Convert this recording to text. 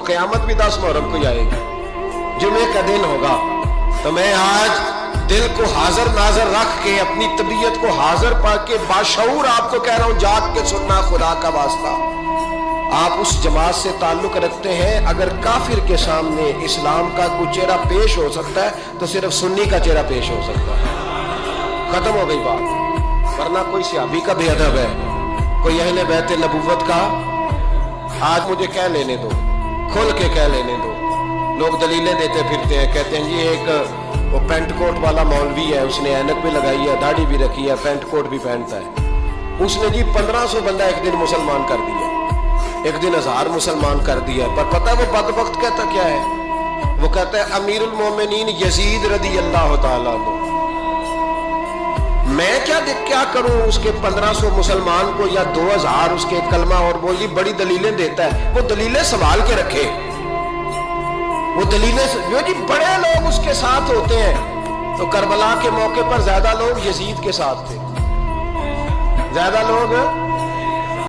क़यामत भी 10 मुहर्रम को आएगी, जुमे का दिन होगा। तो मैं आज दिल को हाजिर नाजर रख के, अपनी तबीयत को हाजिर पा के बाशऊर आपको कह रहा हूं, जाग के सुनना खुदा का वास्ता। आप उस जमात से ताल्लुक रखते हैं, अगर काफिर के सामने इस्लाम का कोई चेहरा पेश हो सकता है तो सिर्फ सुन्नी का चेहरा पेश हो सकता है। खत्म हो गई बात। वरना कोई सहाबी का बेअदब है, कोई अहले बैत नबुव्वत का, आज मुझे कह लेने दो, खुल के कह लेने दो। लोग दलीलें देते फिरते हैं, कहते हैं जी एक वो पेंट कोट वाला मौलवी है, उसने ऐनक भी लगाई है, दाढ़ी भी रखी है, पेंट कोट भी पहनता है, उसने जी 1500 बंदा एक दिन मुसलमान कर दिया, एक दिन 1000 मुसलमान कर दिया। पर पता है वो बदबख्त कहता क्या है? वो कहता है अमीरुल मोमिनीन यजीद रदी अल्लाह ताला को, मैं क्या करूं उसके 1500 मुसलमान को या 2000 उसके कलमा और बोली बड़ी दलीलें देता है। वो दलीलें संभाल के रखे, वो दलीलें जो जी बड़े लोग उसके साथ होते हैं। तो करबला के मौके पर ज्यादा लोग यजीद के साथ थे, ज्यादा लोग